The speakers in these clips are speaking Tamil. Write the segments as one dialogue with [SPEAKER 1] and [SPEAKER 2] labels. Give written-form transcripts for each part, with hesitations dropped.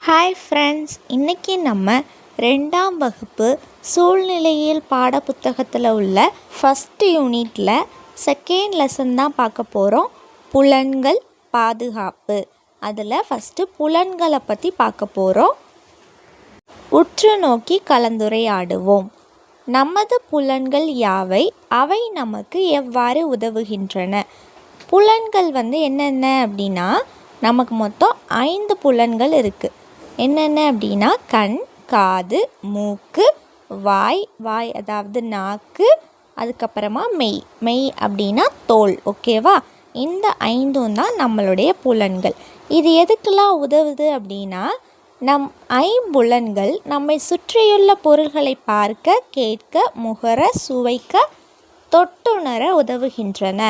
[SPEAKER 1] ஹாய் ஃப்ரெண்ட்ஸ், இன்றைக்கி நம்ம 2ஆம் வகுப்பு சூழ்நிலையியல் பாடப்புத்தகத்தில் உள்ள ஃபஸ்ட் யூனிட்டில் செகண்ட் லெசன் தான் பார்க்க போகிறோம். புலன்கள் பாதுகாப்பு. அதில் ஃபஸ்ட்டு புலன்களை பற்றி பார்க்க போகிறோம். உற்று நோக்கி கலந்துரையாடுவோம். நமது புலன்கள் யாவை? அவை நமக்கு எவ்வாறு உதவுகின்றன? புலன்கள் என்னென்ன அப்படின்னா, நமக்கு மொத்தம் 5 புலன்கள் இருக்குது. என்னென்ன அப்படின்னா, கண், காது, மூக்கு, வாய் அதாவது நாக்கு, அதுக்கப்புறமா மெய் அப்படின்னா தோல். ஓகேவா? இந்த 5ம் தான் நம்மளுடைய புலன்கள். இது எதுக்கெல்லாம் உதவுது அப்படின்னா, நம் ஐம்புலன்கள் நம்மை சுற்றியுள்ள பொருள்களை பார்க்க, கேட்க, முகர, சுவைக்க, தொட்டுணர உதவுகின்றன.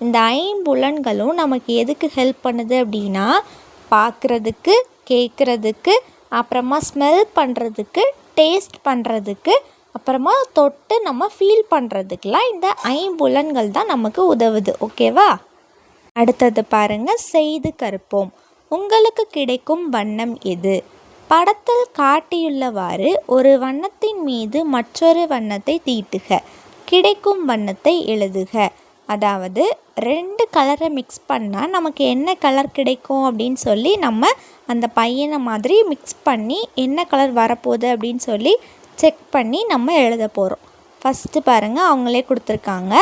[SPEAKER 1] இந்த ஐம்புலன்களும் நமக்கு எதுக்கு ஹெல்ப் பண்ணுது அப்படின்னா, பார்க்குறதுக்கு, கேட்குறதுக்கு, அப்புறமா ஸ்மெல் பண்ணுறதுக்கு, டேஸ்ட் பண்ணுறதுக்கு, அப்புறமா தொட்டு நம்ம ஃபீல் பண்ணுறதுக்கெலாம் இந்த ஐம்புலன்கள் தான் நமக்கு உதவுது. ஓகேவா? அடுத்தது பாருங்கள், செய்து கற்போம். உங்களுக்கு கிடைக்கும் வண்ணம் எது? படத்தில் காட்டியுள்ளவாறு ஒரு வண்ணத்தின் மீது மற்றொரு வண்ணத்தை தீட்டுக. கிடைக்கும் வண்ணத்தை எழுதுக. அதாவது 2 கலரை மிக்ஸ் பண்ணால் நமக்கு என்ன கலர் கிடைக்கும் அப்படின்னு சொல்லி நம்ம அந்த பையனை மாதிரி மிக்ஸ் பண்ணி என்ன கலர் வரப்போகுது அப்படின்னு சொல்லி செக் பண்ணி நம்ம எழுத போகிறோம். ஃபஸ்ட்டு பாருங்கள், அவங்களே கொடுத்துருக்காங்க.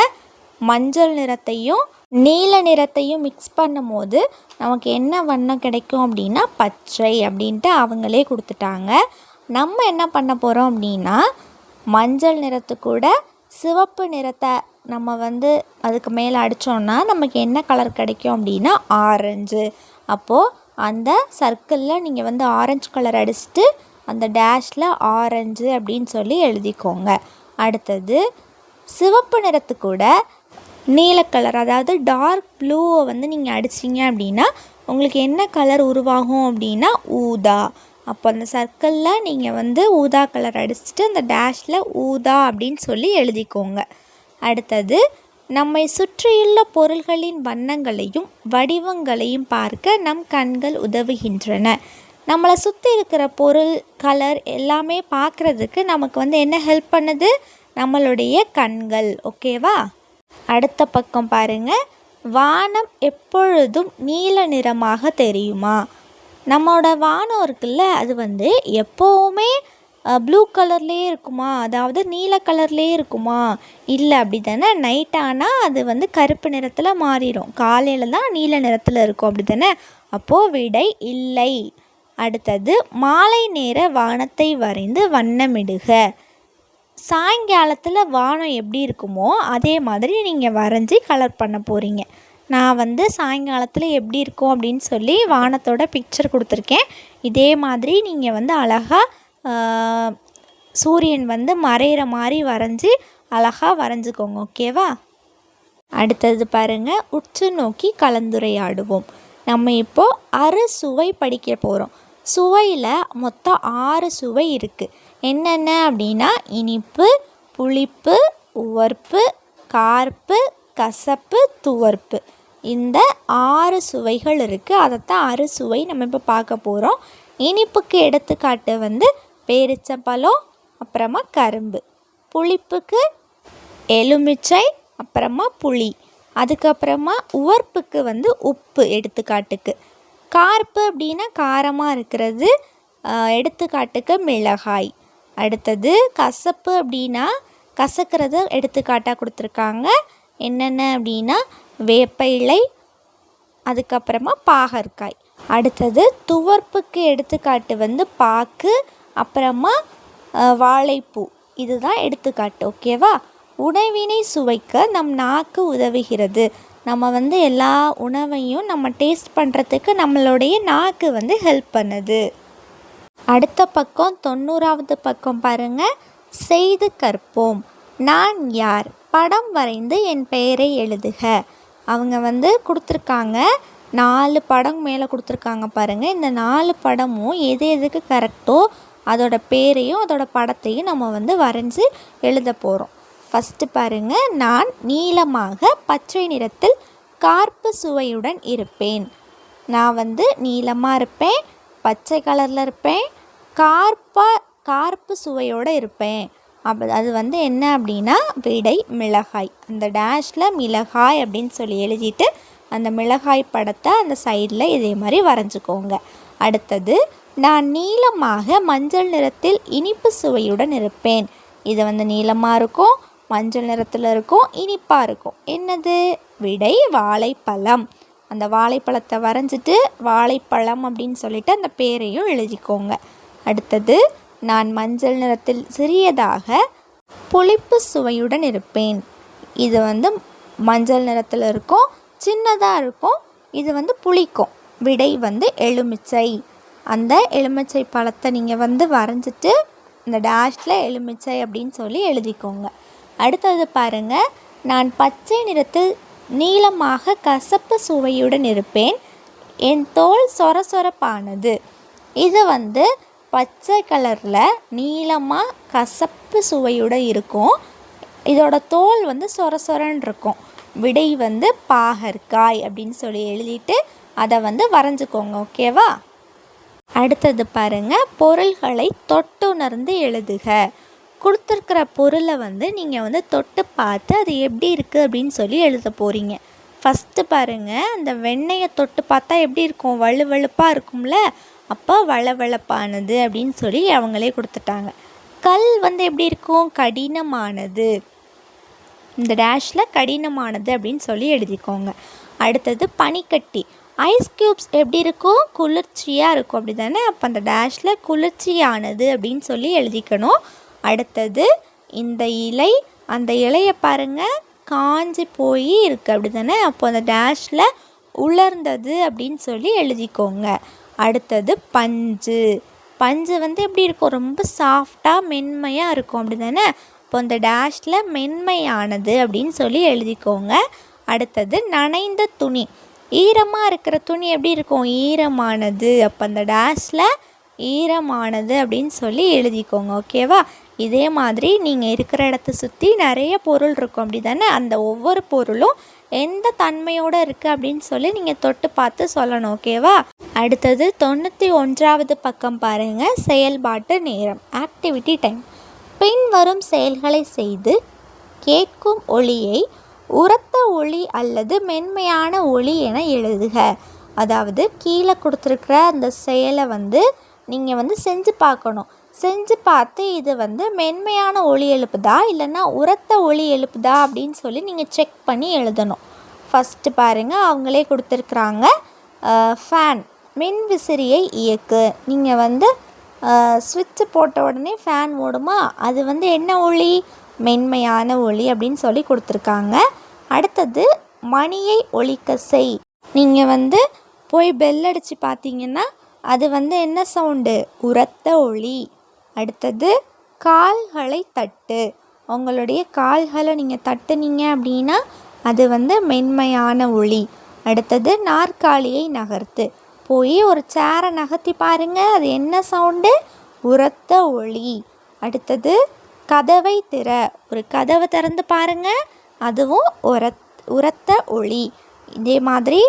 [SPEAKER 1] மஞ்சள் நிறத்தையும் நீல நிறத்தையும் மிக்ஸ் பண்ணும் போது நமக்கு என்ன வண்ணம் கிடைக்கும் அப்படின்னா பச்சை அப்படின்ட்டு அவங்களே கொடுத்துட்டாங்க. நம்ம என்ன பண்ண போகிறோம் அப்படின்னா, மஞ்சள் நிறத்து கூட சிவப்பு நிறத்தை நம்ம அதுக்கு மேலே அடித்தோன்னா நமக்கு என்ன கலர் கிடைக்கும் அப்படின்னா ஆரஞ்சு. அப்போது அந்த சர்க்கிளில் நீங்கள் ஆரஞ்சு கலர் அடிச்சுட்டு அந்த டேஷில் ஆரஞ்சு அப்படின்னு சொல்லி எழுதிக்கோங்க. அடுத்தது சிவப்பு நிறத்து கூட நீல கலர், அதாவது டார்க் ப்ளூவை நீங்கள் அடிச்சிங்க அப்படின்னா உங்களுக்கு என்ன கலர் உருவாகும் அப்படின்னா ஊதா. அப்போ அந்த சர்க்கிளில் நீங்கள் ஊதா கலர் அடிச்சுட்டு அந்த டேஷில் ஊதா அப்படின்னு சொல்லி எழுதிக்கோங்க. அடுத்தது, நம்மை சுற்றியுள்ள பொருள்களின் வண்ணங்களையும் வடிவங்களையும் பார்க்க நம் கண்கள் உதவுகின்றன. நம்மளை சுற்றி இருக்கிற பொருள், கலர் எல்லாமே பார்க்குறதுக்கு நமக்கு என்ன ஹெல்ப் பண்ணுது? நம்மளுடைய கண்கள். ஓகேவா? அடுத்த பக்கம் பாருங்கள். வானம் எப்பொழுதும் நீல நிறமாக தெரியுமா? நம்மளோட வானம் இருக்குல்ல, அது எப்போவுமே ப்ளூ கலர்லேயே இருக்குமா? அதாவது நீல கலர்லேயே இருக்குமா? இல்லை, அப்படி தானே. நைட் ஆனால் அது கருப்பு நிறத்தில் மாறிடும். காலையில் தான் நீல நிறத்தில் இருக்கும். அப்படி தானே? அப்போது விடை இல்லை. அடுத்தது, மாலை நேர வானத்தை வரைந்து வண்ணமிடுக. சாயங்காலத்தில் வானம் எப்படி இருக்குமோ அதே மாதிரி நீங்கள் வரைஞ்சி கலர் பண்ண போகிறீங்க. நான் சாயங்காலத்தில் எப்படி இருக்கும் அப்படின்னு சொல்லி வானத்தோட பிக்சர் கொடுத்துருக்கேன். இதே மாதிரி நீங்கள் அழகாக சூரியன் மறையிற மாதிரி வரைஞ்சி அழகாக வரைஞ்சிக்கோங்க. ஓகேவா? அடுத்தது பாருங்கள், உற்று நோக்கி கலந்துரையாடுவோம். நம்ம இப்போது அறுசுவை படிக்க போகிறோம். சுவையில் மொத்தம் 6 சுவை இருக்குது. என்னென்ன அப்படின்னா, இனிப்பு, புளிப்பு, உவர்ப்பு, கார்ப்பு, கசப்பு, துவர்ப்பு. இந்த 6 சுவைகள் இருக்குது. அதைத்தான் அறுசுவை நம்ம இப்போ பார்க்க போகிறோம். இனிப்புக்கு எடுத்துக்காட்டு பேரிச்சம்பழம், அப்புறமா கரும்பு. புளிப்புக்கு எலுமிச்சை, அப்புறமா புளி. அதுக்கப்புறமா உவர்ப்புக்கு உப்பு எடுத்துக்காட்டுக்கு. கார்ப்பு அப்படின்னா காரமாக இருக்கிறது, எடுத்துக்காட்டுக்கு மிளகாய். அடுத்தது கசப்பு அப்படின்னா கசக்கிறது எடுத்துக்காட்டாக கொடுத்துருக்காங்க. என்னென்ன அப்படின்னா வேப்ப இலை, அதுக்கப்புறமா பாகற்காய். அடுத்தது துவர்ப்புக்கு எடுத்துக்காட்டு பாக்கு, அப்புறமா வாழைப்பூ. இதுதான் எடுத்துக்காட்டு. ஓகேவா? உணவினை சுவைக்க நம் நாக்கு உதவுகிறது. நம்ம எல்லா உணவையும் நம்ம டேஸ்ட் பண்ணுறதுக்கு நம்மளுடைய நாக்கு ஹெல்ப் பண்ணுது. அடுத்த பக்கம் 90வது பக்கம் பாருங்கள். செய்து கற்போம். நான் யார்? படம் வரைந்து என் பெயரை எழுதுக. அவங்க கொடுத்துருக்காங்க. 4 படம் மேலே கொடுத்துருக்காங்க பாருங்கள். இந்த 4 படமும் எது எதுக்கு கரெக்டோ அதோட பேரையும் அதோட படத்தையும் நம்ம வரைஞ்சி எழுத போகிறோம். ஃபஸ்ட்டு பாருங்கள். நான் நீலமாக பச்சை நிறத்தில் கார்ப்பு சுவையுடன் இருப்பேன். நான் நீளமாக இருப்பேன், பச்சை கலரில் இருப்பேன், கார்ப்பு சுவையோடு இருப்பேன். அது வந்து என்ன அப்படின்னா விடை மிளகாய். அந்த டேஷில் மிளகாய் அப்படின்னு சொல்லி எழுதிட்டு அந்த மிளகாய் படத்தை அந்த சைடில் இதே மாதிரி வரைஞ்சிக்கோங்க. அடுத்தது, நான் நீளமாக மஞ்சள் நிறத்தில் இனிப்பு சுவையுடன் இருப்பேன். இது வந்து நீளமாக இருக்கும், மஞ்சள் நிறத்தில் இருக்கும், இனிப்பாக இருக்கும். என்னது? விடை வாழைப்பழம். அந்த வாழைப்பழத்தை வரைஞ்சிட்டு வாழைப்பழம் அப்படின்னு சொல்லிட்டு அந்த பேரையும் எழுதிக்கோங்க. அடுத்தது, நான் மஞ்சள் நிறத்தில் சிறியதாக புளிப்பு சுவையுடன் இருப்பேன். இது வந்து மஞ்சள் நிறத்தில் இருக்கும், சின்னதாக இருக்கும், இது வந்து புளிக்கும். விடை வந்து எலுமிச்சை. அந்த எலுமிச்சை பழத்தை நீங்கள் வந்து வரைஞ்சிட்டு இந்த டேஷில் எலுமிச்சை அப்படின்னு சொல்லி எழுதிக்கோங்க. அடுத்தது பாருங்கள், நான் பச்சை நிறத்தில் நீளமாக கசப்பு சுவையுடன் இருப்பேன். என் தோல் சொரசொரப்பானது. இது வந்து பச்சை கலரில் நீளமாக கசப்பு சுவையுடன் இருக்கும். இதோட தோல் வந்து சொரசொரன்னு இருக்கும். விடை வந்து பாகற்காய் அப்படின்னு சொல்லி எழுதிட்டு அதை வந்து வரைஞ்சிக்கோங்க. ஓகேவா? அடுத்தது பாருங்கள், பொருள்களை தொட்டுணர்ந்து எழுதுக. கொடுத்துருக்கிற பொருளை வந்து நீங்கள் வந்து தொட்டு பார்த்து அது எப்படி இருக்குது அப்படின்னு சொல்லி எழுத போகிறீங்க. ஃபஸ்ட்டு பாருங்கள், அந்த வெண்ணெயை தொட்டு பார்த்தா எப்படி இருக்கும்? வழுவழுப்பாக இருக்கும்ல, அப்போ வளவளப்பானது அப்படின்னு சொல்லி அவங்களே கொடுத்துட்டாங்க. கல் வந்து எப்படி இருக்கும்? கடினமானது. இந்த டேஷில் கடினமானது அப்படின்னு சொல்லி எழுதிக்கோங்க. அடுத்தது பனிக்கட்டி. ஐஸ் க்யூப்ஸ் எப்படி இருக்கும்? குளிர்ச்சியாக இருக்கும், அப்படி தானே? அப்போ அந்த டேஷில் குளிர்ச்சியானது அப்படின்னு சொல்லி எழுதிக்கணும். அடுத்தது, இந்த இலை, அந்த இலையை பாருங்கள் காஞ்சி போய் இருக்குது, அப்படி தானே? அப்போ அந்த டேஷில் உலர்ந்தது அப்படின்னு சொல்லி எழுதிக்கோங்க. அடுத்தது பஞ்சு. பஞ்சு வந்து எப்படி இருக்கும்? ரொம்ப சாஃப்டாக மென்மையாக இருக்கும், அப்படி தானே? இப்போ அந்த டேஷில் மென்மையானது அப்படின்னு சொல்லி எழுதிக்கோங்க. அடுத்தது நனைந்த துணி. ஈரமாக இருக்கிற துணி எப்படி இருக்கும்? ஈரமானது. அப்போ அந்த டேஷில் ஈரமானது அப்படின்னு சொல்லி எழுதிக்கோங்க. ஓகேவா? இதே மாதிரி நீங்கள் இருக்கிற இடத்த சுற்றி நிறைய பொருள் இருக்கும், அப்படி தானே? அந்த ஒவ்வொரு பொருளும் எந்த தன்மையோடு இருக்குது அப்படின்னு சொல்லி நீங்கள் தொட்டு பார்த்து சொல்லணும். ஓகேவா? அடுத்தது 91வது பக்கம் பாருங்கள், செயல்பாட்டு நேரம், ஆக்டிவிட்டி டைம். பின்வரும் செயல்களை செய்து கேட்கும் ஒலியை உரத்த ஒலி அல்லது மென்மையான ஒலி என எழுதுக. அதாவது கீழே கொடுத்துருக்குற அந்த செயலை வந்து நீங்கள் வந்து செஞ்சு பார்க்கணும். செஞ்சு பார்த்து இது வந்து மென்மையான ஒலி எழுப்புதா இல்லைன்னா உரத்த ஒலி எழுப்புதா அப்படின்னு சொல்லி நீங்கள் செக் பண்ணி எழுதணும். ஃபஸ்ட்டு பாருங்கள், அவங்களே கொடுத்துருக்குறாங்க. ஃபேன், மின் விசிறியை இயக்கு. நீங்கள் வந்து ஸ்விட்சு போட்ட உடனே ஃபேன் ஓடுமா? அது வந்து என்ன ஒலி? மென்மையான ஒலி அப்படின்னு சொல்லி கொடுத்துருக்காங்க. அடுத்தது, மணியை ஒலிக்க செய். நீங்கள் வந்து போய் பெல் அடித்து பார்த்தீங்கன்னா அது வந்து என்ன சவுண்டு? உரத்த ஒலி. அடுத்தது, கால்களை தட்டு. உங்களுடைய கால்களை நீங்கள் தட்டுனீங்க அப்படின்னா அது வந்து மென்மையான ஒலி. அடுத்தது, நாற்காலியை நகர்த்து. போய் ஒரு சேரை நகர்த்தி பாருங்கள், அது என்ன சவுண்டு? உரத்த ஒலி. அடுத்தது, கதவை திற. ஒரு கதவை திறந்து பாருங்கள், அதுவும் உரத்த ஒலி. இதே மாதிரி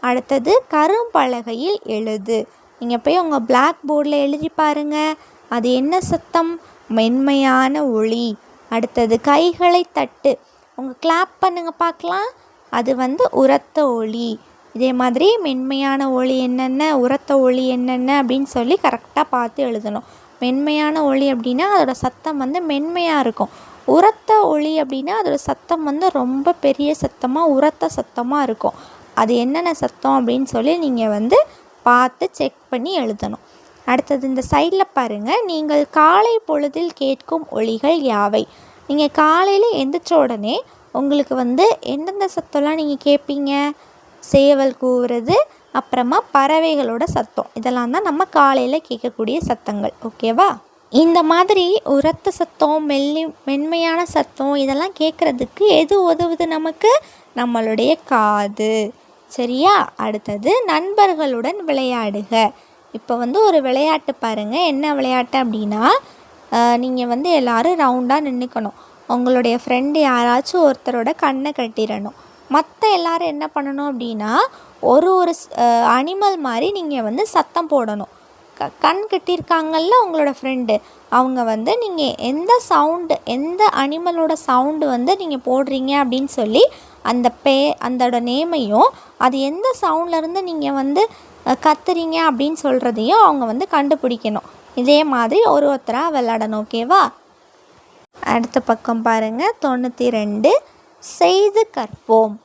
[SPEAKER 1] அடுத்தது, கரும்பலகையில் எழுது. நீங்கள் போய் உங்கள் பிளாக் போர்டில் எழுதி பாருங்கள், அது என்ன சத்தம்? மென்மையான ஒலி. அடுத்தது, கைகளை தட்டு. உங்கள் கிளாப் பண்ணுங்க பார்க்கலாம், அது வந்து உரத்த ஒலி. இதே மாதிரி மென்மையான ஒலி என்னென்ன, உரத்த ஒலி என்னென்ன அப்படின்னு சொல்லி கரெக்டாக பார்த்து எழுதணும். மென்மையான ஒலி அப்படின்னா அதோடய சத்தம் வந்து மென்மையாக இருக்கும். உரத்த ஒலி அப்படின்னா அதோடய சத்தம் வந்து ரொம்ப பெரிய சத்தமாக உரத்த சத்தமாக இருக்கும். அது என்னென்ன சத்தம் அப்படின்னு சொல்லி நீங்கள் வந்து பார்த்து செக் பண்ணி எழுதணும். அடுத்தது, இந்த சைடில் பாருங்கள், நீங்கள் காலை பொழுதில் கேட்கும் ஒலிகள் யாவை? நீங்கள் காலையில் எந்திரிச்ச உடனே உங்களுக்கு வந்து எந்தெந்த சத்தம்லாம் நீங்கள் கேட்பீங்க? சேவல் கூவுறது, அப்புறமா பறவைகளோட சத்தம், இதெல்லாம் தான் நம்ம காலையில் கேட்கக்கூடிய சத்தங்கள். ஓகேவா? இந்த மாதிரி உரத்த சத்தம், மென்மையான சத்தம் இதெல்லாம் கேட்குறதுக்கு எது உதவுது நமக்கு? நம்மளுடைய காது. சரியா? அடுத்தது, நண்பர்களுடன் விளையாடுக. இப்போ வந்து ஒரு விளையாட்டு பாருங்கள். என்ன விளையாட்டு அப்படின்னா, நீங்கள் வந்து எல்லோரும் ரவுண்டாக நின்றுக்கணும். உங்களுடைய ஃப்ரெண்டு யாராச்சும் ஒருத்தரோட கண்ணை கட்டிடணும். மற்ற எல்லோரும் என்ன பண்ணணும் அப்படின்னா, ஒரு அனிமல் மாதிரி நீங்கள் வந்து சத்தம் போடணும். கண் கட்டியிருக்காங்கல்ல உங்களோட ஃப்ரெண்டு, அவங்க வந்து நீங்கள் எந்த சவுண்டு, எந்த அனிமலோட சவுண்டு வந்து நீங்கள் போடுறீங்க அப்படின்னு சொல்லி அதோட நேமையும், அது எந்த சவுண்ட்லேருந்து நீங்கள் வந்து கத்துறீங்க அப்படின்னு சொல்கிறதையும் அவங்க வந்து கண்டுபிடிக்கணும். இதே மாதிரி ஒருத்தராக விளையாடணும். ஓகேவா? அடுத்த பக்கம் பாருங்கள், 92. செய்து கற்போம்.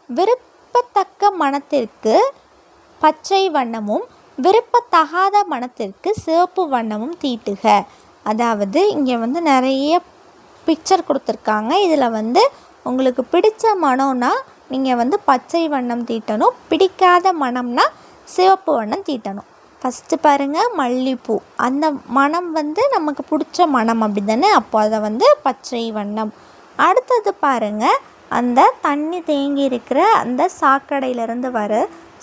[SPEAKER 1] விருப்பத்தக்க மனத்திற்கு பச்சை வண்ணமும் விருப்பத்தகாத மனத்திற்கு சிவப்பு வண்ணமும் தீட்டுக. அதாவது இங்கே வந்து நிறைய பிக்சர் கொடுத்துருக்காங்க. இதில் வந்து உங்களுக்கு பிடிச்ச மனம்னா நீங்கள் வந்து பச்சை வண்ணம் தீட்டணும், பிடிக்காத மனம்னா சிவப்பு வண்ணம் தீட்டணும். ஃபஸ்ட்டு பாருங்கள், மல்லிப்பூ. அந்த மனம் வந்து நமக்கு பிடிச்ச மனம் அப்படி தானே, அப்போ அதை வந்து பச்சை வண்ணம். அடுத்தது பாருங்கள், அந்த தண்ணி தேங்கி இருக்கிற அந்த சாக்கடையிலேருந்து வர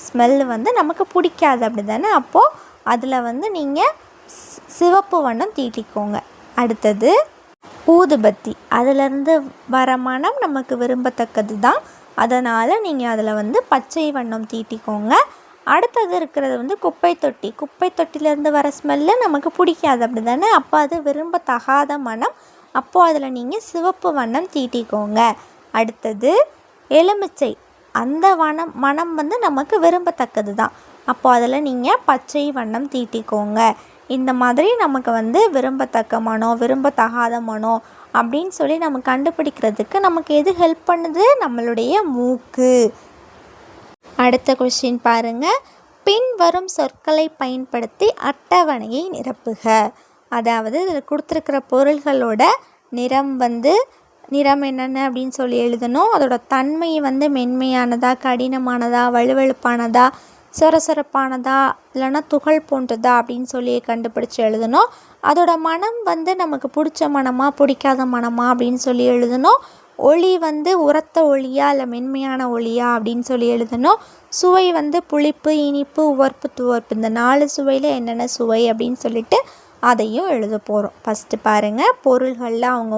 [SPEAKER 1] ஸ்மெல்லு வந்து நமக்கு பிடிக்காது அப்படி தானே, அப்போது அதில் வந்து நீங்கள் சிவப்பு வண்ணம் தீட்டிக்கோங்க. அடுத்தது ஊதுபத்தி. அதிலேருந்து வர மனம் நமக்கு விரும்பத்தக்கது தான், அதனால் நீங்கள் அதில் வந்து பச்சை வண்ணம் தீட்டிக்கோங்க. அடுத்தது இருக்கிறது வந்து குப்பை தொட்டி. குப்பை தொட்டிலேருந்து வர ஸ்மெல்லு நமக்கு பிடிக்காது அப்படி தானே, அப்போ அது விரும்பத்தகாத மனம், அப்போது அதில் நீங்கள் சிவப்பு வண்ணம் தீட்டிக்கோங்க. அடுத்தது எலுமிச்சை. அந்த மனம் வந்து நமக்கு விரும்பத்தக்கது தான், அப்போ அதில் நீங்கள் பச்சை வண்ணம் தீட்டிக்கோங்க. இந்த மாதிரி நமக்கு வந்து விரும்பத்தக்க மனம், விரும்பத்தகாத மனம் அப்படின்னு சொல்லி நம்ம கண்டுபிடிக்கிறதுக்கு நமக்கு எது ஹெல்ப் பண்ணுது? நம்மளுடைய மூக்கு. அடுத்த கொஸ்டின் பாருங்கள், பின்வரும் சொற்களை பயன்படுத்தி அட்டவணையை நிரப்புக. அதாவது இதில் கொடுத்துருக்கிற பொருள்களோட நிறம் என்னென்ன அப்படின்னு சொல்லி எழுதணும். அதோட தன்மை வந்து மென்மையானதா, கடினமானதா, வழுவழுப்பானதா, சொரசொரப்பானதா, இல்லைன்னா துகள் போன்றதா அப்படின்னு சொல்லி கண்டுபிடிச்சி எழுதணும். அதோட மனம் வந்து நமக்கு பிடிச்ச மனமா, பிடிக்காத மனமா அப்படின்னு சொல்லி எழுதணும். ஒளி வந்து உரத்த ஒளியா இல்லை மென்மையான ஒளியா அப்படின்னு சொல்லி எழுதணும். சுவை வந்து புளிப்பு, இனிப்பு, உவர்ப்பு, துவர்ப்பு, இந்த 4 சுவையில் என்னென்ன சுவை அப்படின்னு சொல்லிட்டு அதையும் எழுத போகிறோம். ஃபஸ்ட்டு பாருங்கள், பொருள்களில் அவங்க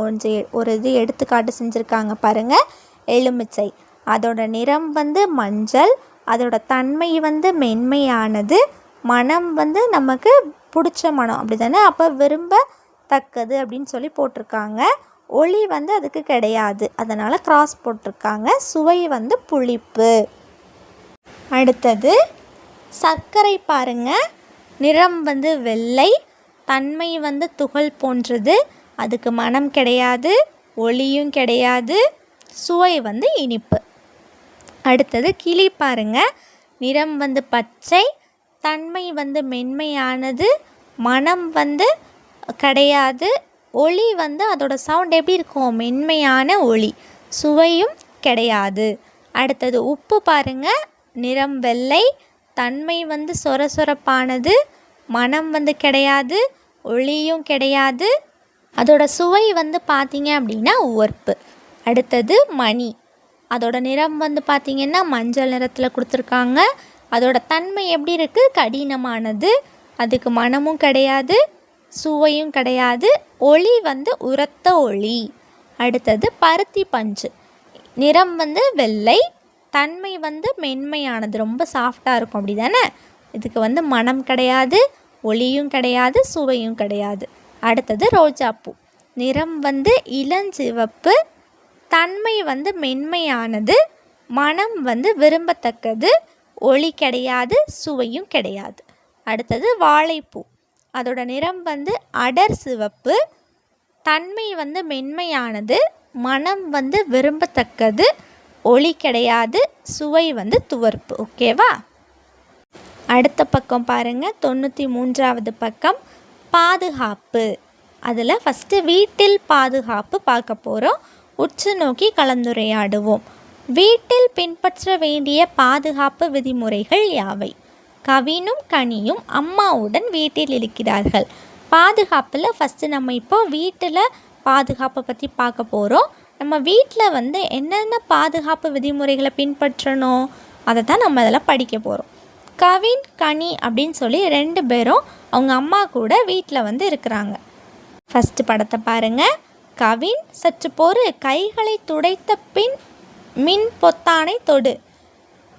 [SPEAKER 1] ஒரு இது எடுத்துக்காட்டு செஞ்சுருக்காங்க பாருங்கள். எலுமிச்சை, அதோட நிறம் வந்து மஞ்சள், அதோட தன்மை வந்து மென்மையானது, மனம் வந்து நமக்கு பிடிச்ச மனம் அப்படி தானே, அப்போ விரும்பத்தக்கது அப்படின்னு சொல்லி போட்டிருக்காங்க. ஒளி வந்து அதுக்கு கிடையாது, அதனால் கிராஸ் போட்டிருக்காங்க. சுவை வந்து புளிப்பு. அடுத்தது சர்க்கரை பாருங்கள், நிறம் வந்து வெள்ளை, தன்மை வந்து துகள் போன்றது, அதுக்கு மனம் கிடையாது, ஒளியும் கிடையாது, சுவை வந்து இனிப்பு. அடுத்தது கிளி பாருங்கள், நிறம் வந்து பச்சை, தன்மை வந்து மென்மையானது, மனம் வந்து கிடையாது, ஒளி வந்து அதோட சவுண்ட் எப்படி இருக்கும்? மென்மையான ஒளி, சுவையும் கிடையாது. அடுத்தது உப்பு பாருங்கள், நிறம் வெள்ளை, தன்மை வந்து சொரசொரப்பானது, மனம் வந்து கிடையாது, ஒளியும் கிடையாது, அதோட சுவை வந்து பார்த்திங்க அப்படின்னா உவர்ப்பு. அடுத்தது மணி, அதோட நிறம் வந்து பார்த்திங்கன்னா மஞ்சள் நிறத்தில் கொடுத்துருக்காங்க. அதோட தன்மை எப்படி இருக்குது? கடினமானது, அதுக்கு மனமும் கிடையாது, சுவையும் கிடையாது, ஒளி வந்து உரத்த ஒளி. அடுத்தது பருத்தி பஞ்சு, நிறம் வந்து வெள்ளை, தன்மை வந்து மென்மையானது, ரொம்ப சாஃப்டாக இருக்கும் அப்படி தானே, இதுக்கு வந்து மனம் கிடையாது, ஒளியும் கிடையாது, சுவையும் கிடையாது. அடுத்தது ரோஜாப்பூ, நிறம் வந்து இளஞ்சிவப்பு, தன்மை வந்து மென்மையானது, மனம் வந்து விரும்பத்தக்கது, ஒளி கிடையாது, சுவையும் கிடையாது. அடுத்தது வாழைப்பூ, அதோட நிறம் வந்து அடர் சிவப்பு, தன்மை வந்து மென்மையானது, மனம் வந்து விரும்பத்தக்கது, ஒளி கிடையாது, சுவை வந்து துவர்ப்பு. ஓகேவா? அடுத்த பக்கம் பாருங்கள், 93வது பக்கம், பாதுகாப்பு. அதில் ஃபஸ்ட்டு வீட்டில் பாதுகாப்பு பார்க்க போகிறோம். உற்று நோக்கி கலந்துரையாடுவோம். வீட்டில் பின்பற்ற வேண்டிய பாதுகாப்பு விதிமுறைகள் யாவை? கவினும் கனியும் அம்மாவுடன் வீட்டில் இருக்கிறார்கள். பாதுகாப்பில் ஃபஸ்ட்டு நம்ம இப்போ வீட்டில் பாதுகாப்பை பற்றி பார்க்க போகிறோம். நம்ம வீட்டில் வந்து என்னென்ன பாதுகாப்பு விதிமுறைகளை பின்பற்றணும் அதை தான் நம்ம அதில் படிக்க போகிறோம். கவின், கனி அப்படின்னு சொல்லி 2 பேரும் அவங்க அம்மா கூட வீட்டில் வந்து இருக்கிறாங்க. ஃபஸ்ட்டு படத்தை பாருங்கள். கவின், சற்று பொறு, கைகளை துடைத்த பின் மின் பொத்தானை தொடு.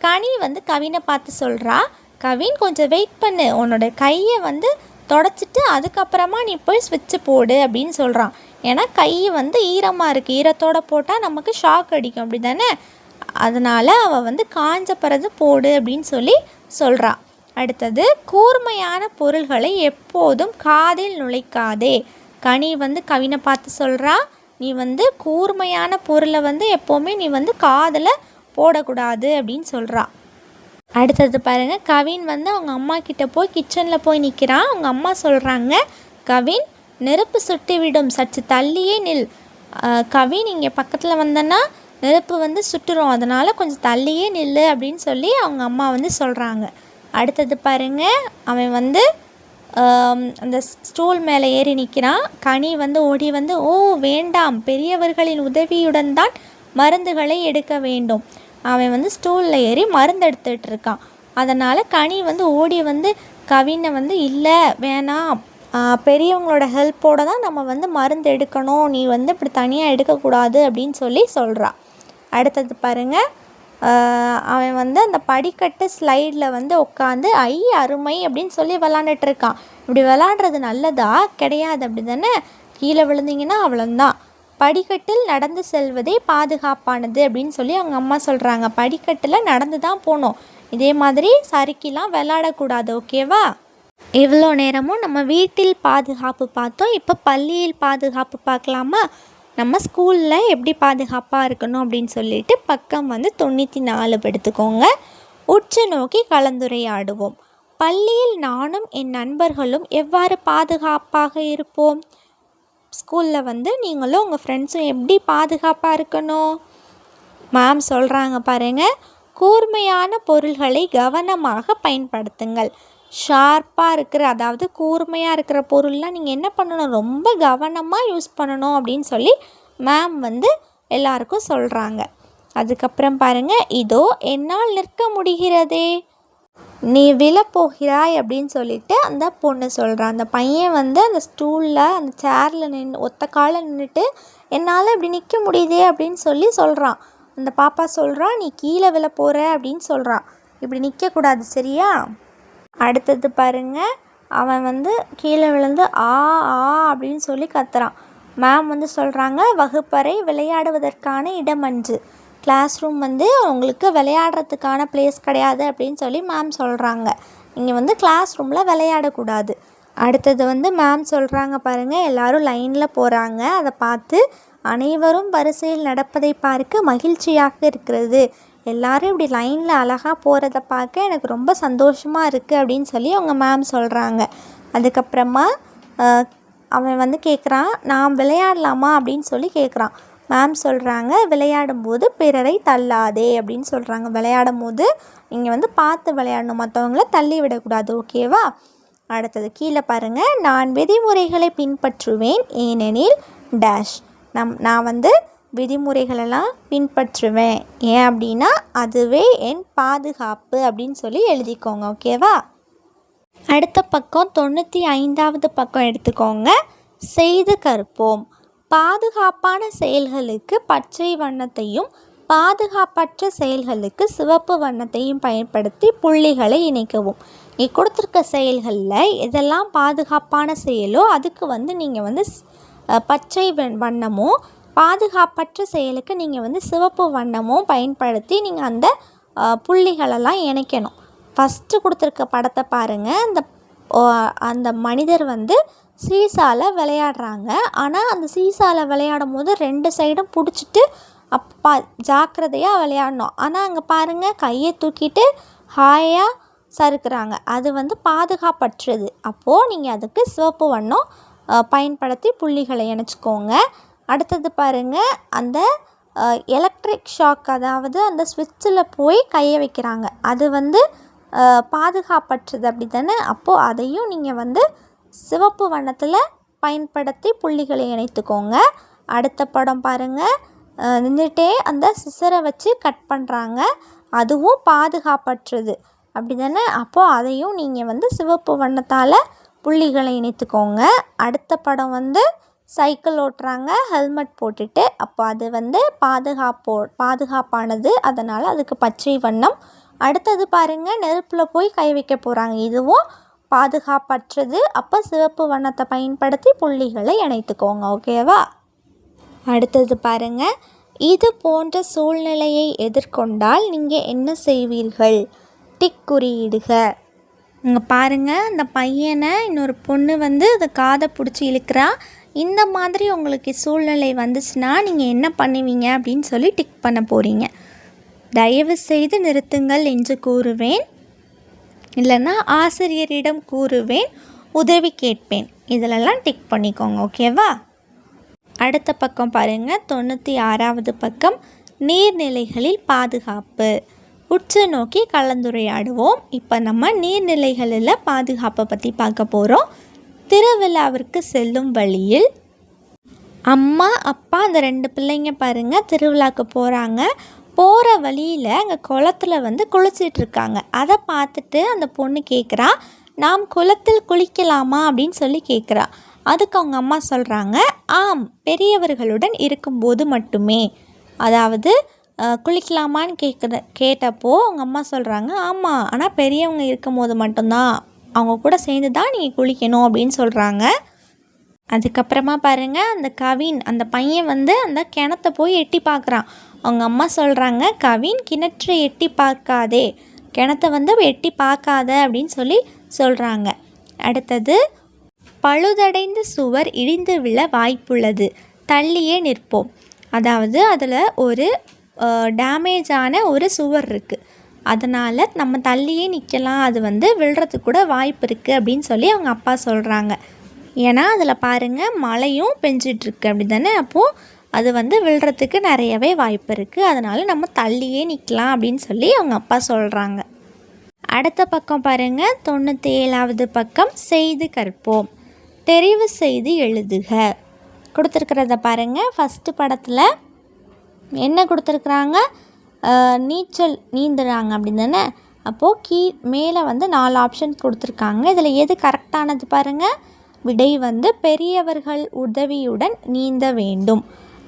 [SPEAKER 1] கனி வந்து கவினை பார்த்து சொல்கிறா, கவின் கொஞ்சம் வெயிட் பண்ணு, உன்னோட கையை வந்து தொடச்சிட்டு அதுக்கப்புறமா நீ போய் ஸ்விட்சு போடு அப்படின்னு சொல்கிறான். ஏன்னா கை வந்து ஈரமாக இருக்குது, ஈரத்தோடு போட்டால் நமக்கு ஷாக் அடிக்கும் அப்படி தானே, அதனால் அவள் வந்து காஞ்ச பிறகு போடு அப்படின்னு சொல்லி சொல்கிறான். அடுத்தது, கூர்மையான பொருள்களை எப்போதும் காதில் நுழைக்காதே. கனி வந்து கவினை பார்த்து சொல்கிறா, நீ வந்து கூர்மையான பொருளை வந்து எப்போவுமே நீ வந்து காதில் போடக்கூடாது அப்படின்னு சொல்கிறா. அடுத்தது பாருங்கள், கவின் வந்து அவங்க அம்மா கிட்டே போய் கிச்சனில் போய் நிற்கிறான். அவங்க அம்மா சொல்கிறாங்க, கவின் நெருப்பு சுட்டுவிடும், சற்று தள்ளியே நில். கவின் இங்கே பக்கத்தில் வந்தன்னா நெருப்பு வந்து சுட்டுரும், அதனால் கொஞ்சம் தள்ளியே நில் அப்படின்னு சொல்லி அவங்க அம்மா வந்து சொல்கிறாங்க. அடுத்தது பாருங்கள், அவன் வந்து அந்த ஸ்டூல் மேலே ஏறி நிற்கிறான். கனி வந்து ஓடி வந்து, ஓ வேண்டாம், பெரியவர்களின் உதவியுடன் தான் மருந்துகளை எடுக்க வேண்டும். அவன் வந்து ஸ்டூலில் ஏறி மருந்து எடுத்துகிட்டு இருக்கான். அதனால் கனி வந்து ஓடி வந்து கவினை வந்து, இல்லை வேணாம், பெரியவங்களோட ஹெல்ப்போடு தான் நம்ம வந்து மருந்து எடுக்கணும், நீ வந்து இப்படி தனியாக எடுக்கக்கூடாது அப்படின்னு சொல்லி சொல்கிறான். அடுத்தது பாருங்கள், அவன் வந்து அந்த படிக்கட்டு ஸ்லைடில் வந்து உட்காந்து அருமை அப்படின்னு சொல்லி விளாண்டுட்ருக்கான். இப்படி விளாடுறது நல்லதா? கிடையாது அப்படி தானே, கீழே விழுந்தீங்கன்னா அவ்வளோந்தான். படிக்கட்டில் நடந்து செல்வதே பாதுகாப்பானது அப்படின்னு சொல்லி அவங்க அம்மா சொல்கிறாங்க. படிக்கட்டில் நடந்து தான் போகணும், இதே மாதிரி சறுக்கிலாம் விளாடக்கூடாது, ஓகேவா? இவ்வளோ நேரமும் நம்ம வீட்டில் பாதுகாப்பு பார்த்தோம். இப்போ பள்ளியில் பாதுகாப்பு பார்க்கலாமா? நம்ம ஸ்கூலில் எப்படி பாதுகாப்பாக இருக்கணும் அப்படின்னு சொல்லிட்டு பக்கம் வந்து 94 எடுத்துக்கோங்க. உற்று நோக்கி கலந்துரையாடுவோம். பள்ளியில் நானும் என் நண்பர்களும் எவ்வாறு பாதுகாப்பாக இருப்போம்? ஸ்கூலில் வந்து நீங்களும் உங்கள் ஃப்ரெண்ட்ஸும் எப்படி பாதுகாப்பாக இருக்கணும்? மேம் சொல்கிறாங்க பாருங்கள், கூர்மையான பொருள்களை கவனமாக பயன்படுத்துங்கள். ஷார்ப்பாக இருக்கிற, அதாவது கூர்மையாக இருக்கிற பொருள்லாம் நீங்கள் என்ன பண்ணணும், ரொம்ப கவனமாக யூஸ் பண்ணணும் அப்படின்னு சொல்லி மேம் வந்து எல்லாருக்கும் சொல்கிறாங்க. அதுக்கப்புறம் பாருங்கள், இதோ என்னால் நிற்க முடிகிறதே, நீ விழப்போகிறாய் அப்படின்னு சொல்லிட்டு அந்த பொண்ணு சொல்கிறான். அந்த பையன் வந்து அந்த ஸ்டூலில் அந்த சேரில் ஒத்த காலில் நின்றுட்டு என்னால் இப்படி நிற்க முடியுதே அப்படின்னு சொல்லி சொல்கிறான். அந்த பாப்பா சொல்கிறான், நீ கீழே விழ போகிற அப்படின்னு சொல்கிறான். இப்படி நிற்கக்கூடாது, சரியா? அடுத்தது பாருங்கள், அவன் வந்து கீழே விழுந்து ஆ ஆ அப்படின்னு சொல்லி கத்துறான். மேம் வந்து சொல்கிறாங்க, வகுப்பறை விளையாடுவதற்கான இடமன்று, கிளாஸ் ரூம் வந்து உங்களுக்கு விளையாடுறதுக்கான பிளேஸ் கிடையாது அப்படின்னு சொல்லி மேம் சொல்கிறாங்க. இங்கே வந்து கிளாஸ் ரூமில் விளையாடக்கூடாது. அடுத்தது வந்து மேம் சொல்கிறாங்க பாருங்கள், எல்லோரும் லைனில் போகிறாங்க. அதை பார்த்து அனைவரும் வரிசையில் நடப்பதை பார்க்க மகிழ்ச்சியாக இருக்கிறது, எல்லோரும் இப்படி லைனில் அழகாக போகிறத பார்க்க எனக்கு ரொம்ப சந்தோஷமாக இருக்குது அப்படின்னு சொல்லி அவங்க மேம் சொல்கிறாங்க. அதுக்கப்புறமா அவன் வந்து கேட்குறான், நான் விளையாடலாமா அப்படின்னு சொல்லி கேட்குறான். மேம் சொல்கிறாங்க, விளையாடும்போது பிறரை தள்ளாதே அப்படின்னு சொல்கிறாங்க. விளையாடும் போது நீங்கள் வந்து பார்த்து விளையாடணும், மற்றவங்கள தள்ளி விடக்கூடாது, ஓகேவா? அடுத்தது கீழே பாருங்கள், நான் விதிமுறைகளை பின்பற்றுவேன் ஏனெனில் டேஷ், நான் வந்து விதிமுறைகளெல்லாம் பின்பற்றுவேன், ஏன் அப்படின்னா அதுவே என் பாதுகாப்பு அப்படின்னு சொல்லி எழுதிக்கோங்க, ஓகேவா? அடுத்த பக்கம் 95வது பக்கம் எடுத்துக்கோங்க. செய்து கற்போம். பாதுகாப்பான செயல்களுக்கு பச்சை வண்ணத்தையும் பாதுகாப்பற்ற செயல்களுக்கு சிவப்பு வண்ணத்தையும் பயன்படுத்தி புள்ளிகளை இணைக்கவும். இங்கே கொடுத்துருக்க செயல்களில் எதெல்லாம் பாதுகாப்பான செயலோ அதுக்கு வந்து நீங்கள் வந்து பச்சை வண்ணமும், பாதுகாப்பற்ற செயலுக்கு நீங்கள் வந்து சிவப்பு வண்ணமும் பயன்படுத்தி நீங்கள் அந்த புள்ளிகளெல்லாம் இணைக்கணும். ஃபஸ்ட்டு கொடுத்துருக்க படத்தை பாருங்கள். அந்த மனிதர் வந்து சீசாவில் விளையாடுறாங்க. ஆனால் அந்த சீசாவில் விளையாடும் போது 2 சைடும் பிடிச்சிட்டு ஜாக்கிரதையாக விளையாடணும். ஆனால் அங்கே பாருங்கள், கையை தூக்கிட்டு ஹாயாக சறுக்குறாங்க, அது வந்து பாதுகாப்பற்றது. அப்போது நீங்கள் அதுக்கு சிவப்பு வண்ணம் பயன்படுத்தி புள்ளிகளை இணைச்சிக்கோங்க. அடுத்தது பாருங்கள், அந்த எலக்ட்ரிக் ஷாக், அதாவது அந்த ஸ்விட்சில் போய் கையை வைக்கிறாங்க, அது வந்து பாதுகாப்பற்றது அப்படி தானே. அப்போது அதையும் நீங்கள் வந்து சிவப்பு வண்ணத்தில் பயன்படுத்தி புள்ளிகளை இணைத்துக்கோங்க. அடுத்த படம் பாருங்கள், நின்றுட்டே அந்த சிசரை வச்சு கட் பண்ணுறாங்க, அதுவும் பாதுகாப்பற்றது அப்படி தானே. அப்போது அதையும் நீங்கள் வந்து சிவப்பு வண்ணத்தால் புள்ளிகளை இணைத்துக்கோங்க. அடுத்த படம் வந்து சைக்கிள் ஓட்டுறாங்க ஹெல்மெட் போட்டுட்டு, அப்போ அது வந்து பாதுகாப்பானது, அதனால் அதுக்கு பச்சை வண்ணம். அடுத்தது பாருங்கள், நெருப்பில் போய் கை வைக்க போகிறாங்க. இதுவும் பாதுகாப்பற்றது. அப்போ சிவப்பு வண்ணத்தை பயன்படுத்தி புள்ளிகளை இணைத்துக்கோங்க. ஓகேவா? அடுத்தது பாருங்கள், இது போன்ற சூழ்நிலையை எதிர்கொண்டால் நீங்கள் என்ன செய்வீர்கள்? டிக் குறியிடுக. இங்கே பாருங்கள், அந்த பையனை இன்னொரு பொண்ணு வந்து அதை காதை பிடிச்சி இழுக்கிறா. இந்த மாதிரி உங்களுக்கு சூழ்நிலை வந்துச்சுன்னா நீங்கள் என்ன பண்ணுவீங்க அப்படின்னு சொல்லி டிக் பண்ண போகிறீங்க. தயவு செய்து நிறுத்துங்கள் என்று கூறுவேன், இல்லைன்னா ஆசிரியரிடம் கூறுவேன், உதவி கேட்பேன். இதிலெல்லாம் டிக் பண்ணிக்கோங்க. ஓகேவா? அடுத்த பக்கம் பாருங்கள், 96வது பக்கம். நீர்நிலைகளில் பாதுகாப்பு. உற்று நோக்கி கலந்துரையாடுவோம். இப்போ நம்ம நீர்நிலைகளில் பாதுகாப்பை பற்றி பார்க்க போகிறோம். திருவிழாவிற்கு செல்லும் வழியில் அம்மா அப்பா அந்த 2 பிள்ளைங்க பாருங்கள் திருவிழாவுக்கு போகிறாங்க. போகிற வழியில் அங்கே குளத்தில் வந்து குளிச்சிட்ருக்காங்க. அதை பார்த்துட்டு அந்த பொண்ணு கேட்குறா, நாம் குளத்தில் குளிக்கலாமா அப்படின்னு சொல்லி கேட்குறா. அதுக்கு அவங்க அம்மா சொல்கிறாங்க, ஆம், பெரியவர்களுடன் இருக்கும்போது மட்டுமே. அதாவது குளிக்கலாமான்னு கேட்டப்போ அவங்க அம்மா சொல்கிறாங்க, ஆமாம், ஆனால் பெரியவங்க இருக்கும்போது மட்டும்தான், அவங்க கூட சேர்ந்து தான் நீங்கள் குளிக்கணும் அப்படின்னு சொல்கிறாங்க. அதுக்கப்புறமா பாருங்கள், அந்த கவின் அந்த பையன் வந்து அந்த கிணத்தை போய் எட்டி பார்க்குறான். அவங்க அம்மா சொல்கிறாங்க, கவின் கிணற்றை எட்டி பார்க்காதே, கிணத்தை வந்து எட்டி பார்க்காத அப்படின்னு சொல்லி சொல்கிறாங்க. அடுத்தது, பழுதடைந்த சுவர் இடிந்து விழ வாய்ப்புள்ளது, தள்ளியே நிற்போம். அதாவது அதில் ஒரு டேமேஜான ஒரு சுவர் இருக்குது, அதனால் நம்ம தள்ளியே நிற்கலாம், அது வந்து விழுறதுக்கு கூட வாய்ப்பு இருக்குது அப்படின்னு சொல்லி அவங்க அப்பா சொல்கிறாங்க. ஏன்னா அதில் பாருங்கள் மழையும் பெஞ்சிட்ருக்கு அப்படி தானே, அப்போது அது வந்து விழுறதுக்கு நிறையவே வாய்ப்பு இருக்குது, அதனால் நம்ம தள்ளியே நிற்கலாம் அப்படின்னு சொல்லி அவங்க அப்பா சொல்கிறாங்க. அடுத்த பக்கம் பாருங்கள், 97வது பக்கம். செய்து கற்போம். தெரிவு செய்து எழுதுக. கொடுத்துருக்கிறத பாருங்கள். ஃபஸ்ட்டு படத்தில் என்ன கொடுத்துருக்குறாங்க? நீச்சல் நீந்துறாங்க அப்படின்னு தானே. அப்போது மேலே வந்து 4 ஆப்ஷன் கொடுத்துருக்காங்க. இதில் எது கரெக்டானது பாருங்கள்? விடை வந்து பெரியவர்கள் உதவியுடன் நீந்த வேண்டும்.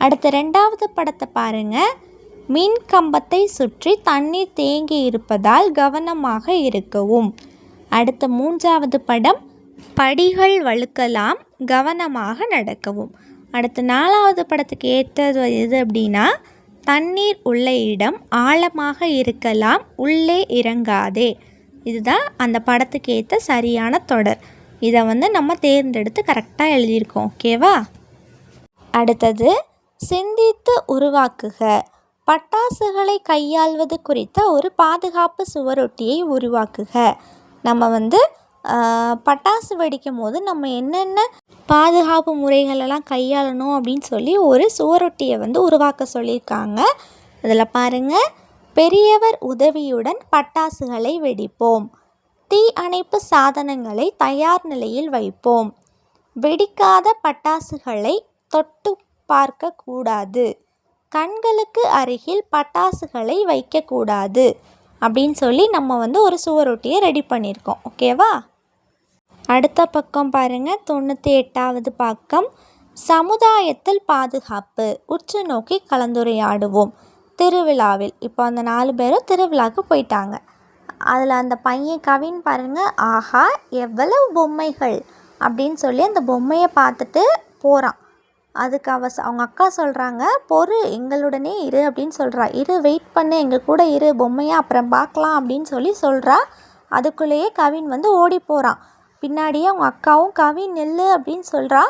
[SPEAKER 1] அடுத்த 2வது படத்தை பாருங்கள். மின் கம்பத்தை சுற்றி தண்ணீர் தேங்கி இருப்பதால் கவனமாக இருக்கவும். அடுத்த 3வது படம். படிகள் வழுக்கலாம், கவனமாக நடக்கவும். அடுத்த 4வது படத்துக்கு ஏற்றது எது அப்படின்னா, தண்ணீர் உள்ள இடம் ஆழமாக இருக்கலாம், உள்ளே இறங்காதே. இதுதான் அந்த படத்துக்கு ஏற்ற சரியான தொடர். இதை வந்து நம்ம தேர்ந்தெடுத்து கரெக்டாக எழுதியிருக்கோம். ஓகேவா? அடுத்தது, சிந்தித்து உருவாக்குக. பட்டாசுகளை கையாள்வது குறித்த ஒரு பாதுகாப்பு சுவரொட்டியை உருவாக்குக. நம்ம வந்து பட்டாசு வெடிக்கும் போது நம்ம என்னென்ன பாதுகாப்பு முறைகளெல்லாம் கையாளணும் அப்படின்னு சொல்லி ஒரு சுவரொட்டியை வந்து உருவாக்க சொல்லியிருக்காங்க. இதில் பாருங்கள், பெரியவர் உதவியுடன் பட்டாசுகளை வெடிப்போம், தீ அணைப்பு சாதனங்களை தயார் நிலையில் வைப்போம், வெடிக்காத பட்டாசுகளை தொட்டு பார்க்கக்கூடாது, கண்களுக்கு அருகில் பட்டாசுகளை வைக்கக்கூடாது அப்படின்னு சொல்லி நம்ம வந்து ஒரு சுவரொட்டியை ரெடி பண்ணியிருக்கோம். ஓகேவா? அடுத்த பக்கம் பாருங்கள், 98வது பக்கம். சமுதாயத்தில் பாதுகாப்பு. உற்று நோக்கி கலந்துரையாடுவோம். திருவிழாவில் இப்போ அந்த 4 பேரும் திருவிழாவுக்கு போயிட்டாங்க. அதில் அந்த பையன் கவின் பாருங்கள், ஆஹா எவ்வளவு பொம்மைகள் அப்படின்னு சொல்லி அந்த பொம்மையை பார்த்துட்டு போகிறான். அதுக்கு அவங்க அக்கா சொல்கிறாங்க, பொறு, எங்களுடனே இரு அப்படின்னு சொல்கிறா. இரு, வெயிட் பண்ணு, எங்கள் கூட இரு, பொம்மையை அப்புறம் பார்க்கலாம் அப்படின்னு சொல்லி சொல்கிறா. அதுக்குள்ளேயே கவின் வந்து ஓடி போகிறான். பின்னாடியே அவங்க அக்காவும் கவின் நெல்லு அப்படின்னு சொல்கிறா.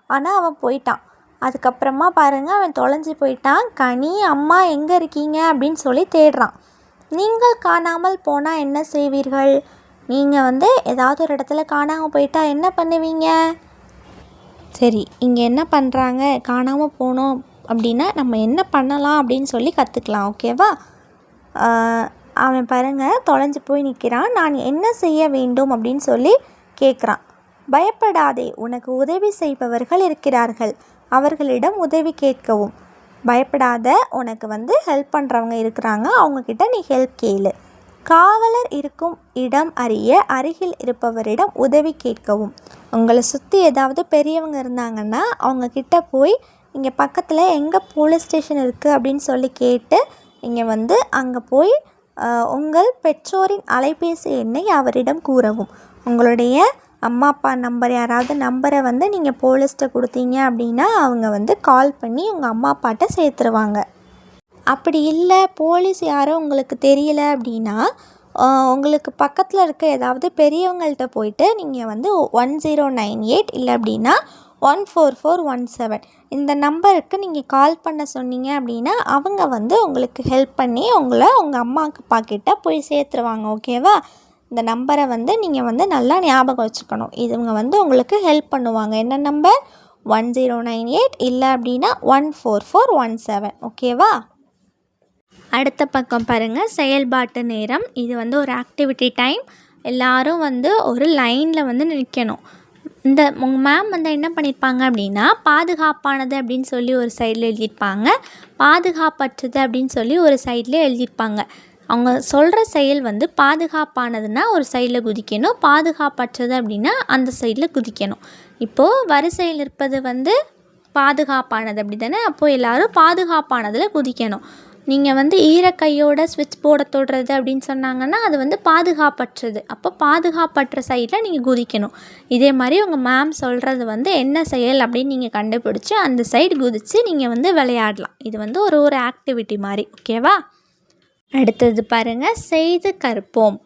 [SPEAKER 1] ஆனால் அவன் போயிட்டான். அதுக்கப்புறமா பாருங்கள், அவன் தொலைஞ்சி போயிட்டான். கனி, அம்மா எங்கே இருக்கீங்க அப்படின்னு சொல்லி தேடுறான். நீங்கள் காணாமல் போனால் என்ன செய்வீர்கள்? நீங்கள் வந்து ஏதாவது ஒரு இடத்துல காணாமல் போயிட்டா என்ன பண்ணுவீங்க? சரி, இங்கே என்ன பண்ணுறாங்க, காணாமல் போனோம் அப்படின்னா நம்ம என்ன பண்ணலாம் அப்படின்னு சொல்லி கற்றுக்கலாம். ஓகேவா? அவன் பாருங்கள் தொலைஞ்சி போய் நிற்கிறான். நான் என்ன செய்ய வேண்டும் அப்படின்னு சொல்லி கேட்குறான். பயப்படாதே, உனக்கு உதவி செய்பவர்கள் இருக்கிறார்கள், அவர்களிடம் உதவி கேட்கவும். பயப்படாத, உனக்கு வந்து ஹெல்ப் பண்ணுறவங்க இருக்கிறாங்க, அவங்கக்கிட்ட நீ ஹெல்ப் கேளு. காவலர் இருக்கும் இடம் அறிய அருகில் இருப்பவரிடம் உதவி கேட்கவும். உங்களை சுற்றி ஏதாவது பெரியவங்க இருந்தாங்கன்னா அவங்கக்கிட்ட போய் இங்கே பக்கத்தில் எங்கே போலீஸ் ஸ்டேஷன் இருக்குது அப்படின்னு சொல்லி கேட்டு இங்கே வந்து அங்கே போய் உங்கள் பெற்றோரின் அலைபேசி எண்ணை அவரிடம் கூறவும். உங்களுடைய அம்மா அப்பா நம்பர் யாராவது நம்பரை வந்து நீங்கள் போலீஸ்கிட்ட கொடுத்தீங்க அப்படின்னா அவங்க வந்து கால் பண்ணி உங்கள் அம்மா அப்பாட்ட சேர்த்துருவாங்க. அப்படி இல்லை போலீஸ் யாரோ உங்களுக்கு தெரியல அப்படின்னா உங்களுக்கு பக்கத்தில் இருக்க ஏதாவது பெரியவங்கள்ட்ட போயிட்டு நீங்கள் வந்து 1098 இல்லை அப்படின்னா 14417 இந்த நம்பருக்கு நீங்கள் கால் பண்ண சொன்னீங்க அப்படின்னா அவங்க வந்து உங்களுக்கு ஹெல்ப் பண்ணி உங்களை உங்கள் அம்மா அப்பா கிட்ட போய் சேர்த்துருவாங்க. ஓகேவா? இந்த நம்பரை வந்து நீங்கள் வந்து நல்லா ஞாபகம் வச்சுக்கணும். இவங்க வந்து உங்களுக்கு ஹெல்ப் பண்ணுவாங்க. என்ன நம்பர்? 1098 இல்லை அப்படின்னா 14417. ஓகேவா? அடுத்த பக்கம் பாருங்கள், செயல்பாட்டு நேரம். இது வந்து ஒரு ஆக்டிவிட்டி டைம். எல்லோரும் வந்து ஒரு லைனில் வந்து நிற்கணும். இந்த உங்கள் மேம் வந்து என்ன பண்ணியிருப்பாங்க அப்படின்னா பாதுகாப்பானது அப்படின்னு சொல்லி ஒரு சைடில் எழுதியிருப்பாங்க, பாதுகாப்பற்றது அப்படின்னு சொல்லி ஒரு சைடில் எழுதியிருப்பாங்க. அவங்க சொல்கிற செயல் வந்து பாதுகாப்பானதுன்னா ஒரு சைடில் குதிக்கணும், பாதுகாப்பற்றது அப்படின்னா அந்த சைடில் குதிக்கணும். இப்போது வரிசையில் இருப்பது வந்து பாதுகாப்பானது அப்படி தானே? அப்போது எல்லோரும் பாதுகாப்பானதில் குதிக்கணும். நீங்கள் வந்து ஈரக்கையோட ஸ்விட்ச் போர்டை தொடுறது அப்படின்னு சொன்னாங்கன்னா அது வந்து பாதுகாப்பற்றது. அப்போ பாதுகாப்பற்ற சைடில் நீங்கள் குதிக்கணும். இதே மாதிரி உங்கள் மேம் சொல்கிறது வந்து என்ன செயல் அப்படின்னு நீங்கள் கண்டுபிடிச்சி அந்த சைடு குதித்து நீங்கள் வந்து விளையாடலாம். இது வந்து ஒரு ஆக்டிவிட்டி மாதிரி. ஓகேவா? அடுத்தது பாருங்கள், செய்து கற்போம்.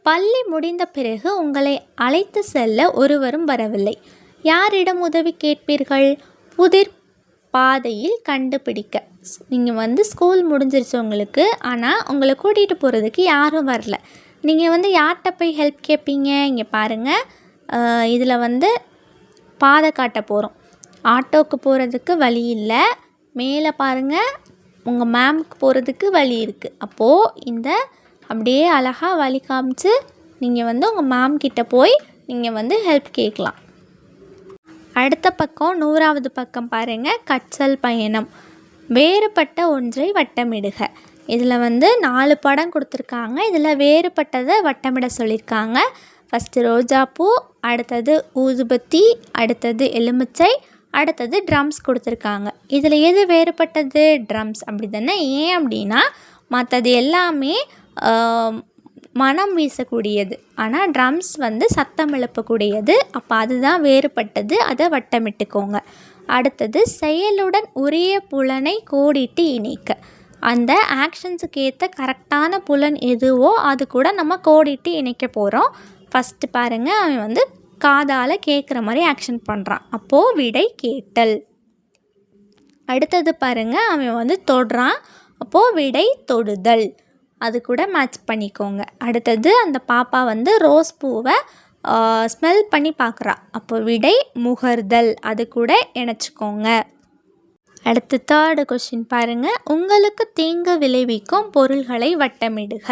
[SPEAKER 1] பள்ளி முடிந்த பிறகு உங்களை அழைத்து செல்ல ஒருவரும் வரவில்லை. யாரிடம் உதவி கேட்பீர்கள்? புதிர் பாதையில் கண்டுபிடிக்க. நீங்கள் வந்து ஸ்கூல் முடிஞ்சிருச்சு உங்களுக்கு, ஆனால் உங்களை கூட்டிகிட்டு போகிறதுக்கு யாரும் வரல. நீங்கள் வந்து யார்கிட்ட போய் ஹெல்ப் கேட்பீங்க? இங்கே பாருங்கள், இதில் வந்து பாதை காட்ட போகிறோம். ஆட்டோவுக்கு போகிறதுக்கு வழி இல்லை. மேலே பாருங்கள், உங்கள் மேம்க்கு போகிறதுக்கு வழி இருக்குது. அப்போது இந்த அப்படியே அழகாக வழி காமிச்சு நீங்கள் வந்து உங்கள் மேம் கிட்ட போய் நீங்கள் வந்து ஹெல்ப் கேட்கலாம். அடுத்த பக்கம் 100வது பக்கம் பாருங்கள், கற்றல் பயணம். வேறுபட்ட ஒன்றை வட்டமிடுக. இதில் வந்து 4 படம் கொடுத்துருக்காங்க. இதில் வேறுபட்டதை வட்டமிட சொல்லியிருக்காங்க. ஃபஸ்ட்டு ரோஜாப்பூ, அடுத்தது ஊதுபத்தி, அடுத்தது எலுமிச்சை, அடுத்தது ட்ரம்ஸ் கொடுத்துருக்காங்க. இதில் எது வேறுபட்டது? ட்ரம்ஸ். அப்படி தானே? ஏன் அப்படின்னா மற்றது எல்லாமே மனம் வீசக்கூடியது, ஆனால் ட்ரம்ஸ் வந்து சத்தம் எழுப்பக்கூடியது. அப்போ அதுதான் வேறுபட்டது. அதை வட்டமிட்டுக்கோங்க. அடுத்தது செயலுடன் உரிய புலனை கோடிட்டு இணைக்க. அந்த ஆக்ஷன்ஸுக்கு ஏற்ற கரெக்டான புலன் எதுவோ அது கூட நம்ம கோடிட்டு இணைக்க போகிறோம். ஃபஸ்ட்டு பாருங்கள், அவன் வந்து காதால் கேட்குற மாதிரி ஆக்ஷன் பண்ணுறான். அப்போது விடை கேட்டல். அடுத்தது பாருங்கள், அவன் வந்து தொடுறான். அப்போது விடை தொடுதல். அது கூட மேட்ச் பண்ணிக்கோங்க. அடுத்தது அந்த பாப்பா வந்து ரோஸ் பூவை ஸ்மெல் பண்ணி பார்க்குறா. அப்போ விடை முகர்தல். அது கூட இணைச்சிக்கோங்க. அடுத்து 3rd கொஸ்டின் பாருங்கள், உங்களுக்கு தீங்கு விளைவிக்கும் பொருள்களை வட்டமிடுக.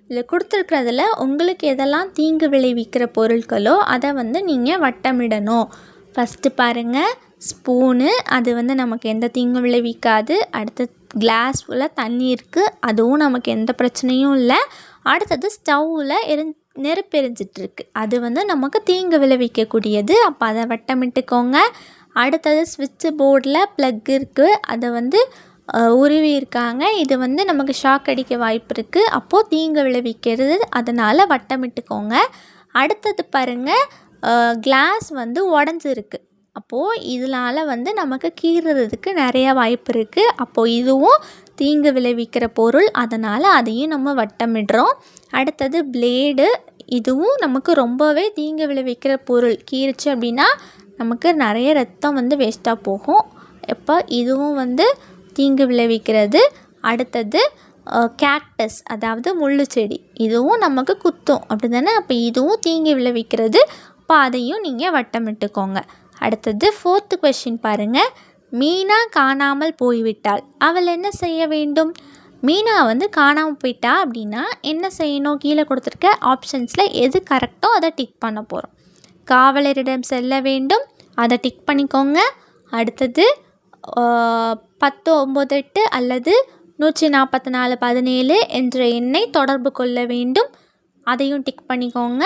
[SPEAKER 1] இதில் கொடுத்துருக்கிறதுல உங்களுக்கு எதெல்லாம் தீங்கு விளைவிக்கிற பொருட்களோ அதை வந்து நீங்கள் வட்டமிடணும். ஃபஸ்ட்டு பாருங்கள், ஸ்பூனு. அது வந்து நமக்கு எந்த தீங்கும் விளைவிக்காது. அடுத்து கிளாஸ் ஃபுல்லாக தண்ணி இருக்குது, அதுவும் நமக்கு எந்த பிரச்சனையும் இல்லை. அடுத்தது ஸ்டவ்வில் நெருப்பு எரிஞ்சிட்ருக்கு, அது வந்து நமக்கு தீங்கு விளைவிக்கக்கூடியது. அப்போ அதை வட்டமிட்டுக்கோங்க. அடுத்தது ஸ்விட்சு போர்டில் ப்ளக் இருக்குது, அதை வந்து உருவி இருக்காங்க. இது வந்து நமக்கு ஷாக் அடிக்க வாய்ப்பு இருக்குது. அப்போது தீங்கு விளைவிக்கிறது, அதனால் வட்டமிட்டுக்கோங்க. அடுத்தது பாருங்கள், கிளாஸ் வந்து உடஞ்சிருக்கு. அப்போது இதனால் வந்து நமக்கு கீறுறதுக்கு நிறைய வாய்ப்பு இருக்குது. அப்போது இதுவும் தீங்கு விளைவிக்கிற பொருள், அதனால் அதையும் நம்ம வட்டமிடுறோம். அடுத்தது பிளேடு. இதுவும் நமக்கு ரொம்பவே தீங்கு விளைவிக்கிற பொருள். கீறுச்சு அப்படின்னா நமக்கு நிறைய ரத்தம் வந்து வேஸ்ட்டாக போகும். இப்போ இதுவும் வந்து தீங்கு விளைவிக்கிறது. அடுத்தது கேக்டஸ், அதாவது முள்ளு செடி. இதுவும் நமக்கு குத்தும் அப்படி தானே? அப்போ இதுவும் தீங்கு விளைவிக்கிறது. அப்போ அதையும் நீங்கள் வட்டமிட்டுக்கோங்க. அடுத்தது 4th கொஸ்டின் பாருங்கள், மீனா காணாமல் போய்விட்டாள், அவள் என்ன செய்ய வேண்டும்? மீனா வந்து காணாமல் போயிட்டா அப்படின்னா என்ன செய்யணும்? கீழே கொடுத்துருக்க ஆப்ஷன்ஸில் எது கரெக்டோ அதை டிக் பண்ண போகிறோம். காவலரிடம் செல்ல வேண்டும், அதை டிக் பண்ணிக்கோங்க. அடுத்தது 1098 அல்லது 14417 என்ற எண்ணை தொடர்பு கொள்ள வேண்டும், அதையும் டிக் பண்ணிக்கோங்க.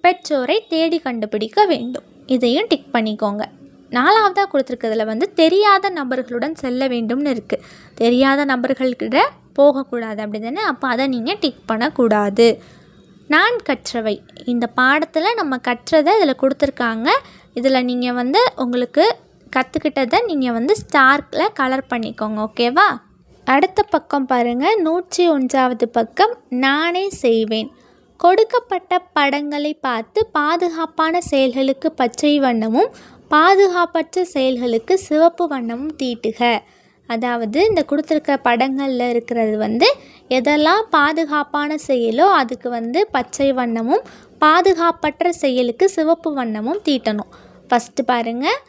[SPEAKER 1] பெற்றோரை தேடி கண்டுபிடிக்க வேண்டும், இதையும் டிக் பண்ணிக்கோங்க. 4வதாக கொடுத்துருக்கிறதுல வந்து தெரியாத நபர்களுடன் செல்ல வேண்டும்னு இருக்குது. தெரியாத நபர்கள்கிட்ட போகக்கூடாது அப்படி தானே? அப்போ அதை நீங்கள் டிக் பண்ணக்கூடாது. நான் கற்றவை, இந்த பாடத்தில் நம்ம கற்றதை இதில் கொடுத்துருக்காங்க. இதில் நீங்கள் வந்து உங்களுக்கு கற்றுக்கிட்டதை நீங்கள் வந்து ஸ்டார்க்கில் கலர் பண்ணிக்கோங்க. ஓகேவா? அடுத்த பக்கம் பாருங்கள், 101வது பக்கம். நானே செய்வேன். கொடுக்கப்பட்ட படங்களை பார்த்து பாதுகாப்பான செயல்களுக்கு பச்சை வண்ணமும் பாதுகாப்பற்ற செயல்களுக்கு சிவப்பு வண்ணமும் தீட்டுக. அதாவது இந்த கொடுத்துருக்க படங்களில் இருக்கிறது வந்து எதெல்லாம் பாதுகாப்பான செயலோ அதுக்கு வந்து பச்சை வண்ணமும் பாதுகாப்பற்ற செயலுக்கு சிவப்பு வண்ணமும் தீட்டணும். ஃபஸ்ட்டு பாருங்கள்,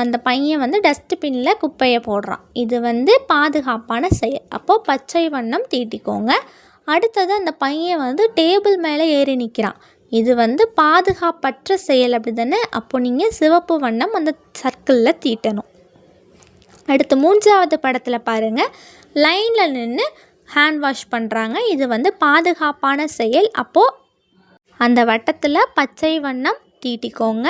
[SPEAKER 1] அந்த பையன் வந்து டஸ்ட்பினில் குப்பையை போடுறான். இது வந்து பாதுகாப்பான செயல், அப்போது பச்சை வண்ணம் தீட்டிக்கோங்க. அடுத்தது அந்த பையன் வந்து டேபிள் மேலே ஏறி நிற்கிறான். இது வந்து பாதுகாப்பற்ற செயல் அப்படி தானே? அப்போ நீங்கள் சிவப்பு வண்ணம் அந்த சர்க்கிளில் தீட்டணும். அடுத்து 3வது படத்தில் பாருங்கள், லைனில் நின்று ஹேண்ட் வாஷ் பண்ணுறாங்க. இது வந்து பாதுகாப்பான செயல், அப்போது அந்த வட்டத்தில் பச்சை வண்ணம் தீட்டிக்கோங்க.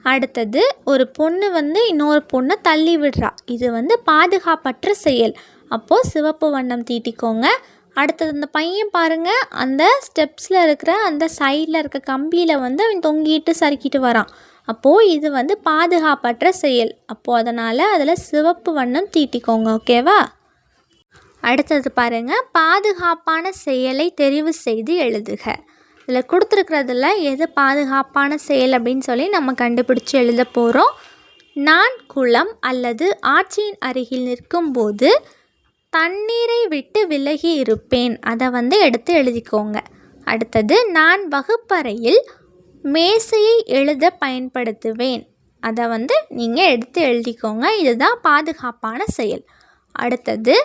[SPEAKER 1] அடுத்தது ஒரு பொண்ணு வந்து இன்னொரு பொண்ணை தள்ளி விடுறா. இது வந்து பாதுகாப்பற்ற செயல், அப்போது சிவப்பு வண்ணம் தீட்டிக்கோங்க. அடுத்தது அந்த பையன் பாருங்கள், அந்த ஸ்டெப்ஸில் இருக்கிற அந்த சைடில் இருக்க கம்பியில் வந்து அவன் தொங்கிட்டு சறுக்கிட்டு வரான். அப்போது இது வந்து பாதுகாப்பற்ற செயல், அப்போது அதனால் அதில் சிவப்பு வண்ணம் தீட்டிக்கோங்க. ஓகேவா? அடுத்தது பாருங்கள், பாதுகாப்பான செயலை தெரிவு செய்து எழுதுக. இதில் கொடுத்துருக்கிறதுல எது பாதுகாப்பான செயல் அப்படின்னு சொல்லி நம்ம கண்டுபிடிச்சி எழுத போகிறோம். நான் குளம் அல்லது ஆற்றின் அருகில் நிற்கும்போது தண்ணீரை விட்டு விலகி இருப்பேன், அதை வந்து எடுத்து எழுதிக்கோங்க. அடுத்தது, நான் வகுப்பறையில் மேசையை எழுத பயன்படுத்துவேன், அதை வந்து நீங்கள் எடுத்து எழுதிக்கோங்க. இதுதான் பாதுகாப்பான செயல். அடுத்தது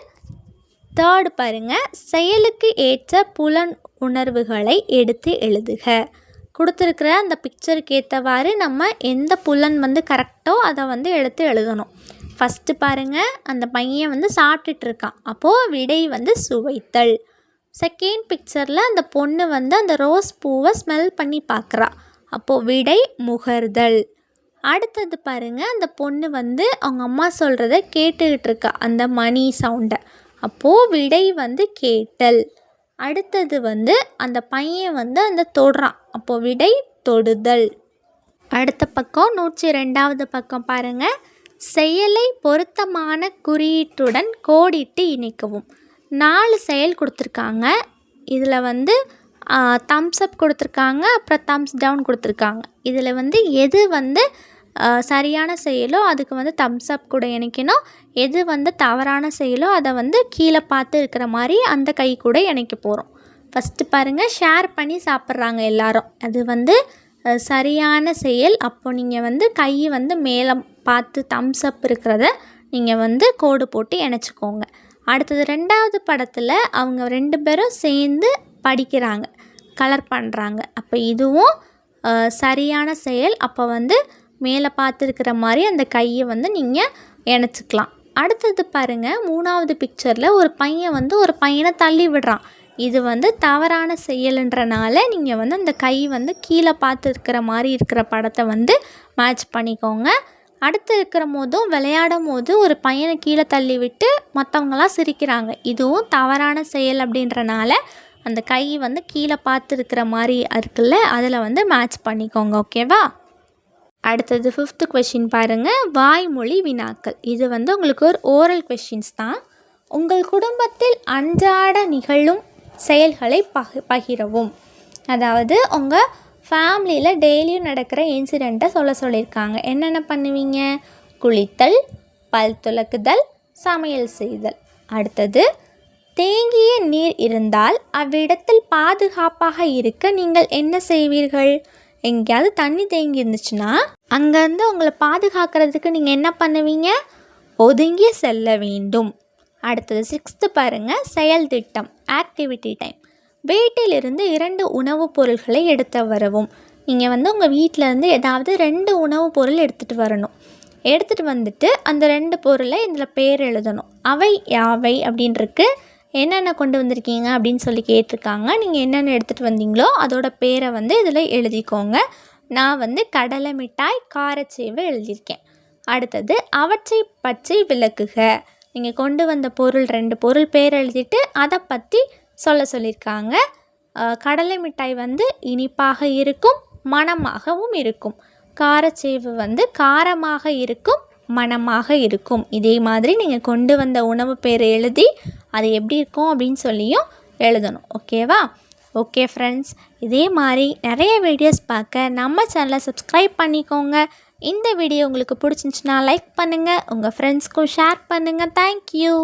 [SPEAKER 1] 3 பாருங்கள், செயலுக்கு ஏற்ற புலன் உணர்வுகளை எடுத்து எழுதுக. கொடுத்துருக்கிற அந்த பிக்சருக்கு ஏற்றவாறு நம்ம எந்த புலன் வந்து கரெக்டோ அதை வந்து எடுத்து எழுதணும். ஃபஸ்ட்டு பாருங்கள், அந்த பையன் வந்து சாப்பிட்டுட்ருக்கான், அப்போது விடை வந்து சுவைத்தல். செகண்ட் பிக்சரில் அந்த பொண்ணு வந்து அந்த ரோஸ் பூவை ஸ்மெல் பண்ணி பார்க்குறா, அப்போது விடை முகர்தல். அடுத்தது பாருங்கள், அந்த பொண்ணு வந்து அவங்க அம்மா சொல்கிறத கேட்டுக்கிட்டு இருக்கா, அந்த மணி சவுண்டை, அப்போது விடை வந்து கேட்டல். அடுத்தது வந்து அந்த பையன் வந்து அந்த தொடுறான், அப்போது விடை தொடுதல். அடுத்த பக்கம் 102வது பக்கம் பாருங்கள், செயலை பொருத்தமான குறியீட்டுடன் கோடிட்டு இணைக்கவும். 4 செயல் கொடுத்துருக்காங்க. இதில் வந்து தம்ஸ் அப் கொடுத்துருக்காங்க, அப்புறம் தம்ஸ் டவுன் கொடுத்துருக்காங்க. இதில் வந்து எது வந்து சரியான செயலோ அதுக்கு வந்து தம்ஸ் அப் கூட இணைக்கணும், எது வந்து தவறான செயலோ அதை வந்து கீழே பார்த்து இருக்கிற மாதிரி அந்த கை கூட இணைக்க போகிறோம். ஃபஸ்ட்டு பாருங்கள், ஷேர் பண்ணி சாப்பிட்றாங்க எல்லாரும், அது வந்து சரியான செயல். அப்போ நீங்கள் வந்து கையை வந்து மேலே பார்த்து தம்ஸ் அப் இருக்கிறத நீங்கள் வந்து கோடு போட்டு இணைச்சிக்கோங்க. அடுத்தது 2வது படத்தில் அவங்க 2 பேரும் சேர்ந்து படிக்கிறாங்க, கலர் பண்ணுறாங்க, அப்போ இதுவும் சரியான செயல். அப்போ வந்து மேலே பார்த்துருக்கிற மாதிரி அந்த கையை வந்து நீங்கள் இணைச்சிக்கலாம். அடுத்தது பாருங்கள், 3வது பிக்சரில் ஒரு பையன் வந்து ஒரு பையனை தள்ளி விடுறான். இது வந்து தவறான செயல்ன்றனால நீங்கள் வந்து அந்த கை வந்து கீழே பார்த்து இருக்கிற மாதிரி இருக்கிற படத்தை வந்து மேட்ச் பண்ணிக்கோங்க. அடுத்து இருக்கிற போதும் விளையாடும் போது ஒரு பையனை கீழே தள்ளி விட்டு மற்றவங்களாம் சிரிக்கிறாங்க, இதுவும் தவறான செயல் அப்படின்றனால அந்த கை வந்து கீழே பார்த்து இருக்கிற மாதிரி இருக்குல்ல, அதில் வந்து மேட்ச் பண்ணிக்கோங்க. ஓகேவா? அடுத்தது 5th கொஷின் பாருங்கள், வாய்மொழி வினாக்கள். இது வந்து உங்களுக்கு ஒரு ஓரல் கொஷின்ஸ் தான். உங்கள் குடும்பத்தில் அன்றாட நிகழும் செயல்களை பகிரவும். அதாவது உங்கள் ஃபேமிலியில் டெய்லியும் நடக்கிற இன்சிடெண்ட்டை சொல்லியிருக்காங்க. என்னென்ன பண்ணுவீங்க? குளித்தல், பல் துலக்குதல், சமையல் செய்தல். அடுத்தது, தேங்கிய நீர் இருந்தால் அவ்விடத்தில் பாதுகாப்பாக இருக்க நீங்கள் என்ன செய்வீர்கள்? எங்கேயாவது தண்ணி தேங்கி இருந்துச்சுன்னா அங்கேருந்து உங்களை பாதுகாக்கிறதுக்கு நீங்கள் என்ன பண்ணுவீங்க? ஒதுங்கி செல்ல வேண்டும். அடுத்தது 6th பாருங்கள், செயல் திட்டம், ஆக்டிவிட்டி டைம். வீட்டிலிருந்து 2 உணவுப் பொருள்களை எடுத்து வரவும். நீங்கள் வந்து உங்கள் வீட்டிலேருந்து ஏதாவது 2 உணவுப் பொருள் எடுத்துகிட்டு வரணும். எடுத்துகிட்டு வந்துட்டு அந்த 2 பொருளை இதில் பேர் எழுதணும். அவை யாவை அப்படின்ட்டுருக்கு. என்னென்ன கொண்டு வந்திருக்கீங்க அப்படின்னு சொல்லி கேட்டிருக்காங்க. நீங்கள் என்னென்ன எடுத்துகிட்டு வந்தீங்களோ அதோட பேரை வந்து இதில் எழுதிக்கோங்க. நான் வந்து கடலை மிட்டாய், காரச்சேவை எழுதியிருக்கேன். அடுத்தது அவற்றை பற்றி விளக்குக. நீங்கள் கொண்டு வந்த பொருள் 2 பொருள் பேர் எழுதிட்டு அதை பற்றி சொல்லியிருக்காங்க. கடலை மிட்டாய் வந்து இனிப்பாக இருக்கும், மணமாகவும் இருக்கும். காரச்சேவு வந்து காரமாக இருக்கும், மணமாக இருக்கும். இதே மாதிரி நீங்கள் கொண்டு வந்த உணவு பேர் எழுதி அது எப்படி இருக்கும் அப்படின்னு சொல்லியும் எழுதணும். ஓகேவா? ஓகே ஃப்ரெண்ட்ஸ், இதே மாதிரி நிறைய வீடியோஸ் பார்க்க நம்ம சேனலை சப்ஸ்கிரைப் பண்ணிக்கோங்க. இந்த வீடியோ உங்களுக்கு பிடிச்சிருந்துச்சுன்னா லைக் பண்ணுங்கள், உங்கள் ஃப்ரெண்ட்ஸ்க்கும் ஷேர் பண்ணுங்கள். தேங்க்யூ.